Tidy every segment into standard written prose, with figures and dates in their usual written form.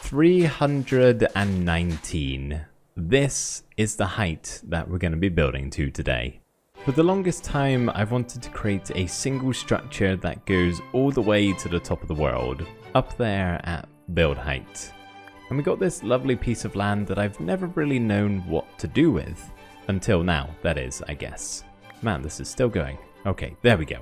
319. This is the height that we're going to be building to today. For the longest time, I've wanted to create a single structure that goes all the way to the top of the world, up there at build height. And we got this lovely piece of land that I've never really known what to do with. Until now, that is, I guess. Man, this is still going. Okay, there we go.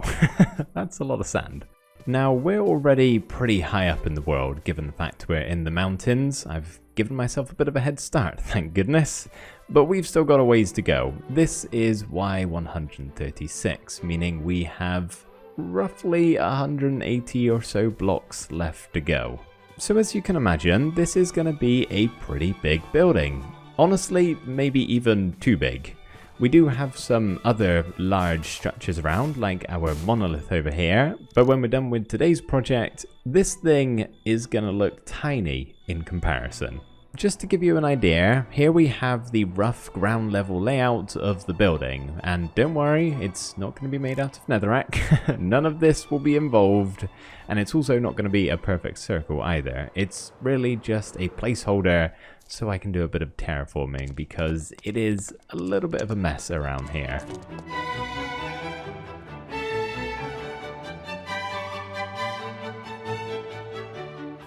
That's a lot of sand. Now, we're already pretty high up in the world, given the fact we're in the mountains. I've given myself a bit of a head start, thank goodness. But we've still got a ways to go. This is Y136, meaning we have roughly 180 or so blocks left to go. So as you can imagine, this is going to be a pretty big building. Honestly, maybe even too big. We do have some other large structures around, like our monolith over here, but when we're done with today's project, this thing is going to look tiny in comparison. Just to give you an idea, here we have the rough ground level layout of the building, and don't worry, it's not going to be made out of netherrack. None of this will be involved, and it's also not going to be a perfect circle either. It's really just a placeholder so I can do a bit of terraforming because it is a little bit of a mess around here.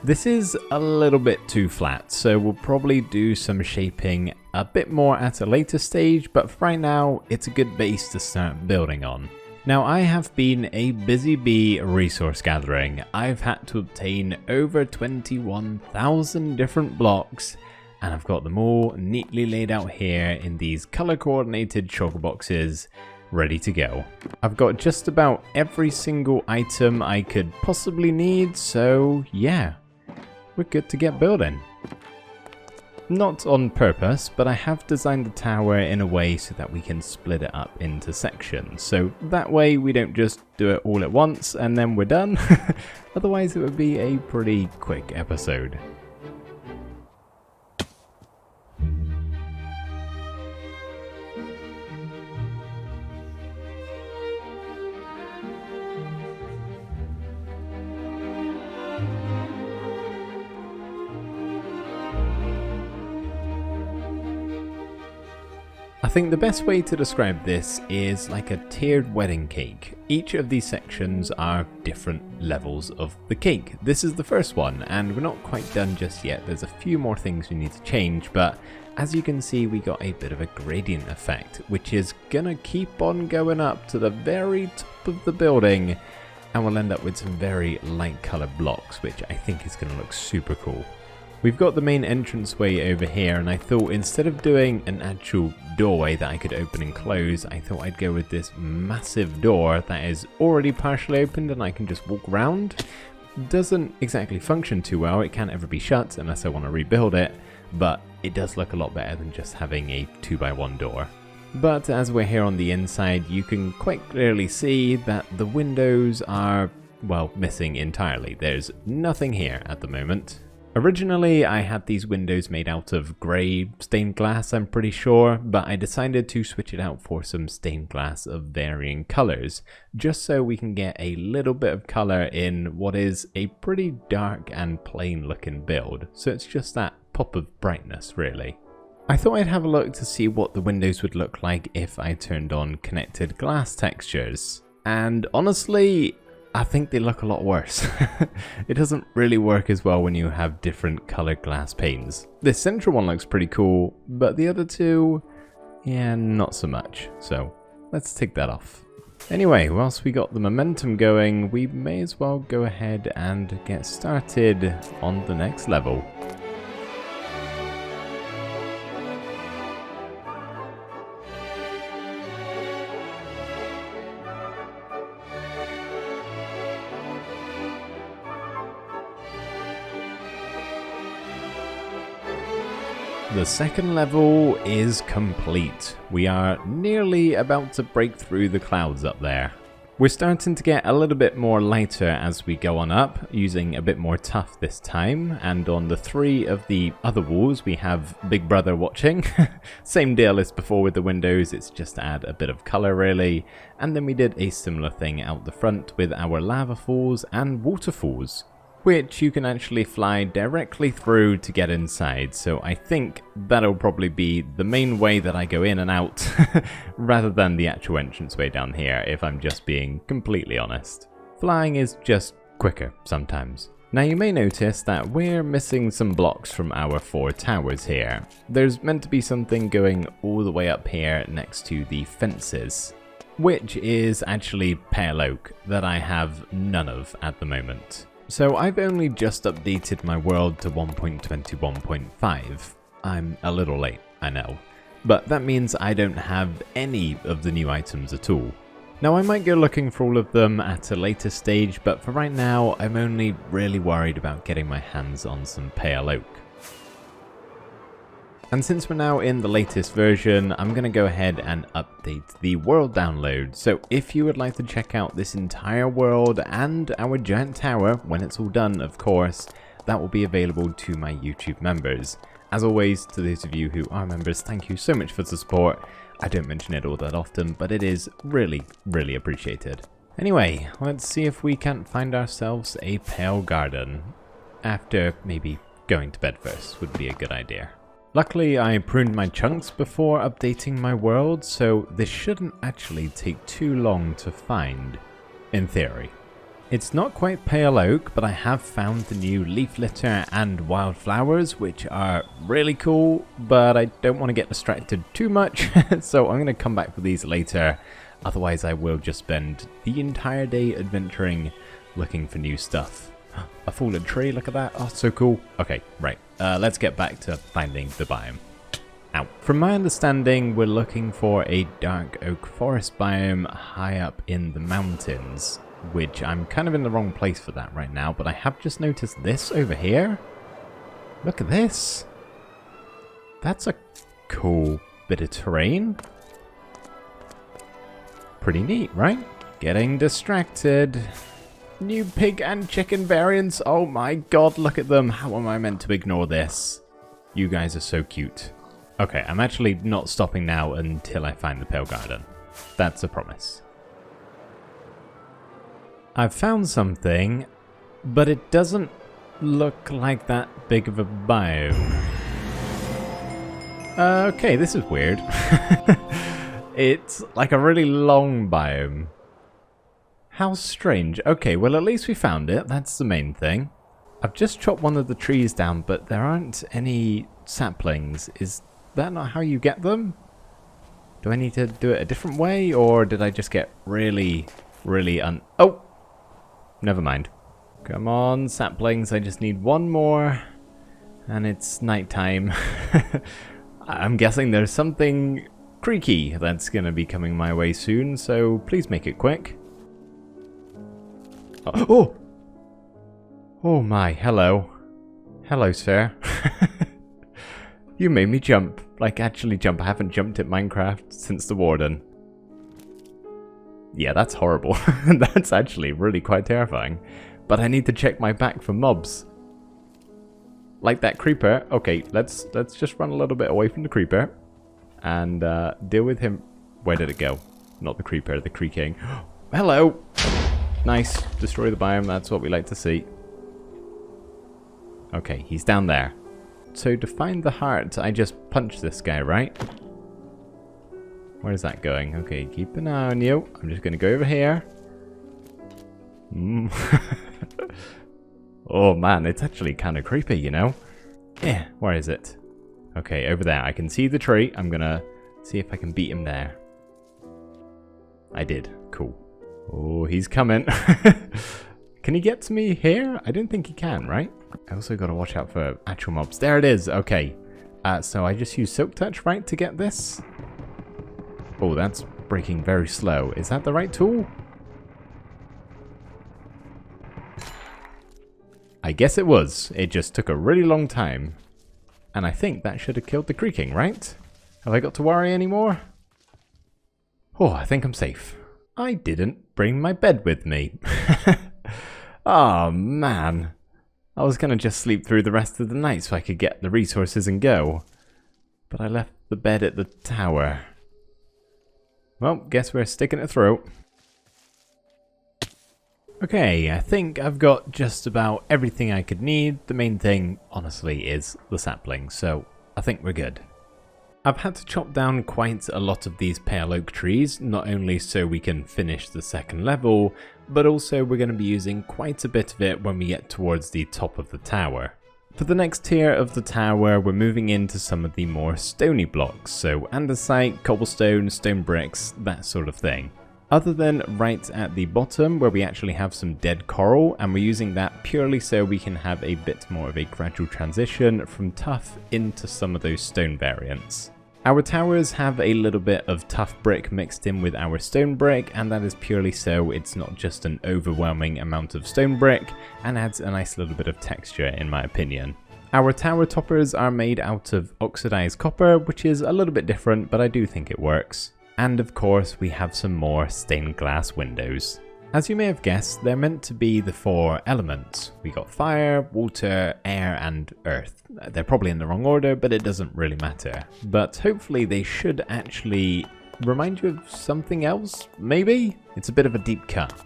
This is a little bit too flat, so we'll probably do some shaping a bit more at a later stage, but for right now, it's a good base to start building on. Now, I have been a busy bee resource gathering. I've had to obtain over 21,000 different blocks, and I've got them all neatly laid out here in these color coordinated shulker boxes, ready to go. I've got just about every single item I could possibly need, so yeah, we're good to get building. Not on purpose, but I have designed the tower in a way so that we can split it up into sections, so that way we don't just do it all at once and then we're done. Otherwise it would be a pretty quick episode. I think the best way to describe this is like a tiered wedding cake. Each of these sections are different levels of the cake. This is the first one, and we're not quite done just yet. There's a few more things we need to change, but as you can see, we got a bit of a gradient effect, which is gonna keep on going up to the very top of the building, and we'll end up with some very light colored blocks, which I think is gonna look super cool. We've got the main entranceway over here, and I thought instead of doing an actual doorway that I could open and close, I thought I'd go with this massive door that is already partially opened and I can just walk around. Doesn't exactly function too well, it can't ever be shut unless I want to rebuild it, but it does look a lot better than just having a 2x1 door. But as we're here on the inside, you can quite clearly see that the windows are, well, missing entirely. There's nothing here at the moment. Originally, I had these windows made out of grey stained glass, I'm pretty sure, but I decided to switch it out for some stained glass of varying colours, just so we can get a little bit of colour in what is a pretty dark and plain looking build, so it's just that pop of brightness really. I thought I'd have a look to see what the windows would look like if I turned on connected glass textures, and honestly, I think they look a lot worse. It doesn't really work as well when you have different colored glass panes. This central one looks pretty cool, but the other two, yeah, not so much. So let's take that off. Anyway, whilst we got the momentum going, we may as well go ahead and get started on the next level. The second level is complete. We are nearly about to break through the clouds up there. We're starting to get a little bit more lighter as we go on up, using a bit more tuff this time, and on the 3 of the other walls we have Big Brother watching. Same deal as before with the windows, it's just to add a bit of colour really, and then we did a similar thing out the front with our lava falls and waterfalls. which you can actually fly directly through to get inside. So I think that'll probably be the main way that I go in and out, rather than the actual entranceway down here, if I'm just being completely honest. Flying is just quicker sometimes. Now you may notice that we're missing some blocks from our 4 towers here. There's meant to be something going all the way up here next to the fences, which is actually pale oak that I have none of at the moment. So I've only just updated my world to 1.21.5. I'm a little late, I know, but that means I don't have any of the new items at all. Now I might go looking for all of them at a later stage, but for right now I'm only really worried about getting my hands on some pale oak. And since we're now in the latest version, I'm going to go ahead and update the world download. So if you would like to check out this entire world and our giant tower, when it's all done of course, that will be available to my YouTube members. As always, to those of you who are members, thank you so much for the support. I don't mention it all that often, but it is really, really appreciated. Anyway, let's see if we can't find ourselves a pale garden. After maybe going to bed first would be a good idea. Luckily, I pruned my chunks before updating my world, so this shouldn't actually take too long to find, in theory. It's not quite pale oak, but I have found the new leaf litter and wildflowers, which are really cool, but I don't want to get distracted too much, so I'm going to come back for these later. Otherwise, I will just spend the entire day adventuring, looking for new stuff. A fallen tree, look at that. Oh, so cool. Okay, right. Let's get back to finding the biome. Ow. From my understanding, we're looking for a dark oak forest biome high up in the mountains, which I'm kind of in the wrong place for that right now, but I have just noticed this over here. Look at this. That's a cool bit of terrain. Pretty neat, right? Getting distracted. New pig and chicken variants. Oh my god, look at them. How am I meant to ignore this? You guys are so cute. Okay, I'm actually not stopping now until I find the pale garden. That's a promise. I've found something, but it doesn't look like that big of a biome. Okay, this is weird. It's like a really long biome. How strange. Okay, well at least we found it. That's the main thing. I've just chopped one of the trees down, but there aren't any saplings. Is that not how you get them? Do I need to do it a different way, or did I just get really Oh! Never mind. Come on, saplings. I just need one more. And it's nighttime. I'm guessing there's something creaky that's going to be coming my way soon, so please make it quick. Oh! Oh my, hello. Hello, sir. You made me jump. Like, actually jump. I haven't jumped at Minecraft since the Warden. Yeah, that's horrible. That's actually really quite terrifying. But I need to check my back for mobs. Like that creeper. Okay, let's just run a little bit away from the creeper. And deal with him. Where did it go? Not the creeper, the creaking. Hello! Nice. Destroy the biome, that's what we like to see. Okay, he's down there. So to find the heart, I just punch this guy, right? Where is that going? Okay, keep an eye on you. I'm just going to go over here. Oh man, it's actually kind of creepy, you know? Yeah, where is it? Okay, over there. I can see the tree. I'm going to see if I can beat him there. I did. Cool. Oh, he's coming. Can he get to me here? I don't think he can, right? I also got to watch out for actual mobs. There it is. Okay. So I just use Silk Touch, right, to get this? Oh, that's breaking very slow. Is that the right tool? I guess it was. It just took a really long time. And I think that should have killed the creaking, right? Have I got to worry anymore? Oh, I think I'm safe. I didn't bring my bed with me. Oh, man. I was going to just sleep through the rest of the night so I could get the resources and go. But I left the bed at the tower. Well, guess we're sticking it through. Okay, I think I've got just about everything I could need. The main thing, honestly, is the sapling, so I think we're good. I've had to chop down quite a lot of these pale oak trees, not only so we can finish the second level, but also we're going to be using quite a bit of it when we get towards the top of the tower. For the next tier of the tower, we're moving into some of the more stony blocks, so andesite, cobblestone, stone bricks, that sort of thing. Other than right at the bottom where we actually have some dead coral, and we're using that purely so we can have a bit more of a gradual transition from tough into some of those stone variants. Our towers have a little bit of tough brick mixed in with our stone brick, and that is purely so it's not just an overwhelming amount of stone brick, and adds a nice little bit of texture in my opinion. Our tower toppers are made out of oxidized copper, which is a little bit different, but I do think it works. And of course we have some more stained glass windows. As you may have guessed, they're meant to be the 4 elements. We got fire, water, air and earth. They're probably in the wrong order, but it doesn't really matter. But hopefully they should actually remind you of something else, maybe? It's a bit of a deep cut.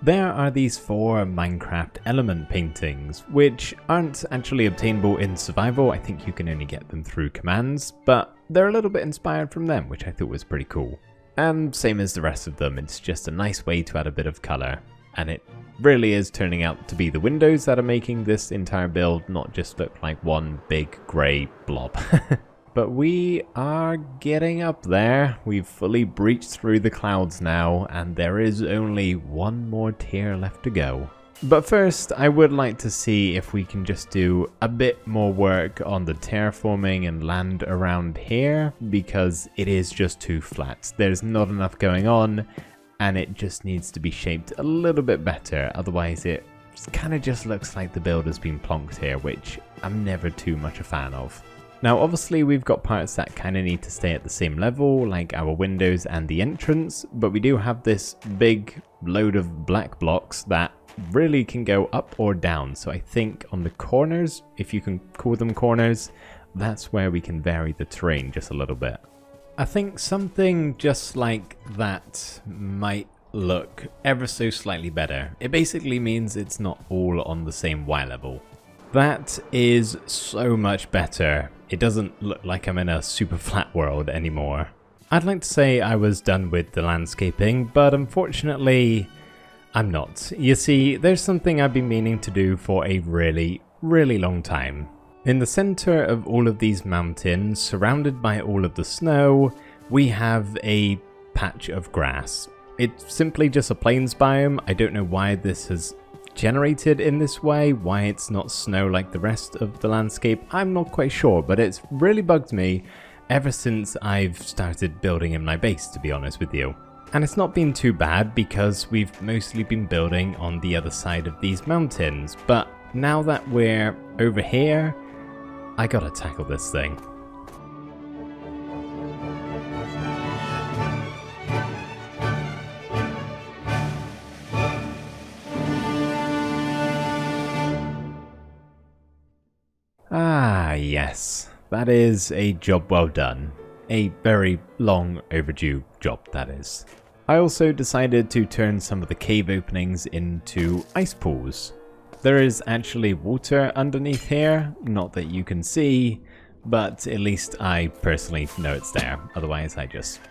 There are these 4 Minecraft element paintings, which aren't actually obtainable in survival. I think you can only get them through commands, but they're a little bit inspired from them, which I thought was pretty cool. And same as the rest of them, it's just a nice way to add a bit of colour. And it really is turning out to be the windows that are making this entire build not just look like one big grey blob. But we are getting up there. We've fully breached through the clouds now, and there is only one more tier left to go. But first, I would like to see if we can just do a bit more work on the terraforming and land around here, because it is just too flat. There's not enough going on, and it just needs to be shaped a little bit better. Otherwise, it kind of just looks like the build has been plonked here, which I'm never too much a fan of. Now obviously we've got parts that kind of need to stay at the same level, like our windows and the entrance, but we do have this big load of black blocks that really can go up or down. So I think on the corners, if you can call them corners, that's where we can vary the terrain just a little bit. I think something just like that might look ever so slightly better. It basically means it's not all on the same Y level. That is so much better. It doesn't look like I'm in a super flat world anymore. I'd like to say I was done with the landscaping, but unfortunately I'm not. You see, there's something I've been meaning to do for a really long time. In the center of all of these mountains, surrounded by all of the snow, we have a patch of grass. It's simply just a plains biome. I don't know why this has generated in this way, why it's not snow like the rest of the landscape. I'm not quite sure, but it's really bugged me ever since I've started building in my base, to be honest with you. And it's not been too bad because we've mostly been building on the other side of these mountains, but now that we're over here, I gotta tackle this thing. Ah, yes. That is a job well done. A very long overdue job, that is. I also decided to turn some of the cave openings into ice pools. There is actually water underneath here, not that you can see, but at least I personally know it's there. Otherwise I just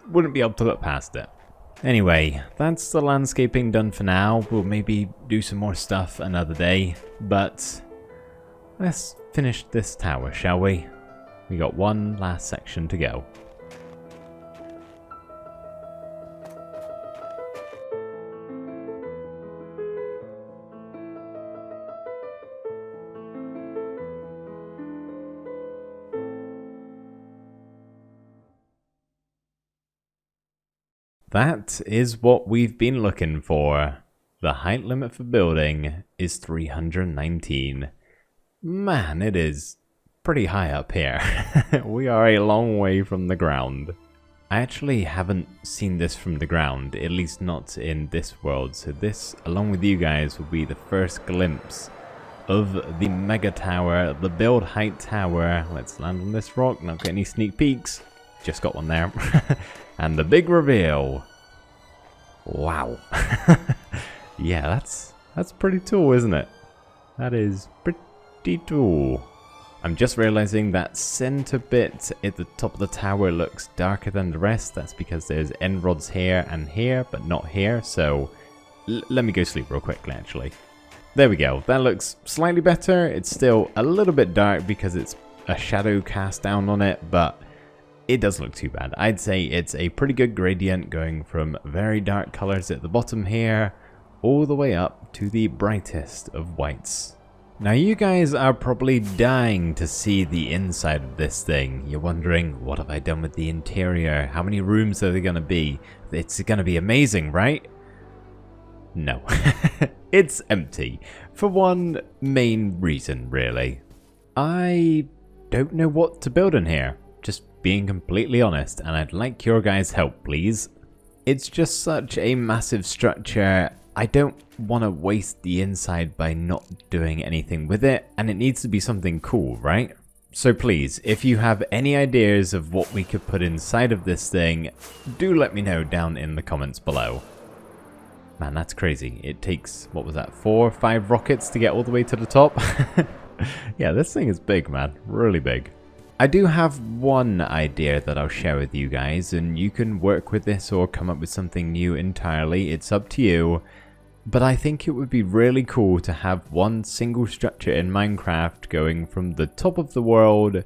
wouldn't be able to look past it. Anyway, that's the landscaping done for now. We'll maybe do some more stuff another day, but let's finish this tower, shall we? We got one last section to go. That is what we've been looking for. The height limit for building is 319. Man, it is pretty high up here. We are a long way from the ground. I actually haven't seen this from the ground, at least not in this world, so this, along with you guys, will be the first glimpse of the mega tower, the build height tower. Let's land on this rock, not get any sneak peeks. Just got one there. And the big reveal. Wow. Yeah, that's pretty tall, isn't it? That is pretty tall. I'm just realizing that center bit at the top of the tower looks darker than the rest. That's because there's end rods here and here, but not here. So let me go sleep real quickly, actually. There we go. That looks slightly better. It's still a little bit dark because it's a shadow cast down on it, but it doesn't look too bad. I'd say it's a pretty good gradient going from very dark colors at the bottom here all the way up to the brightest of whites. Now you guys are probably dying to see the inside of this thing. You're wondering, what have I done with the interior? How many rooms are there going to be? It's going to be amazing, right? No. It's empty. For one main reason, really. I don't know what to build in here. Just being completely honest, and I'd like your guys' help, please. It's just such a massive structure. I don't want to waste the inside by not doing anything with it, and it needs to be something cool, right? So please, if you have any ideas of what we could put inside of this thing, do let me know down in the comments below. Man, that's crazy. It takes, what was that, 4 or 5 rockets to get all the way to the top? Yeah, this thing is big, man. Really big. I do have one idea that I'll share with you guys, and you can work with this or come up with something new entirely. It's up to you. But I think it would be really cool to have one single structure in Minecraft going from the top of the world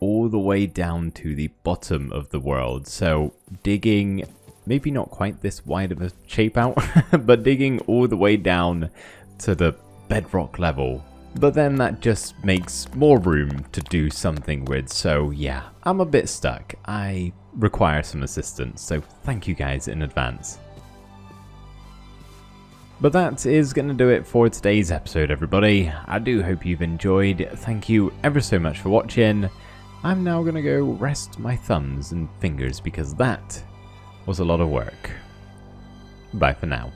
all the way down to the bottom of the world. So digging, maybe not quite this wide of a shape out, but digging all the way down to the bedrock level. But then that just makes more room to do something with. So yeah, I'm a bit stuck. I require some assistance. So thank you guys in advance. But that is going to do it for today's episode, everybody. I do hope you've enjoyed. Thank you ever so much for watching. I'm now going to go rest my thumbs and fingers because that was a lot of work. Bye for now.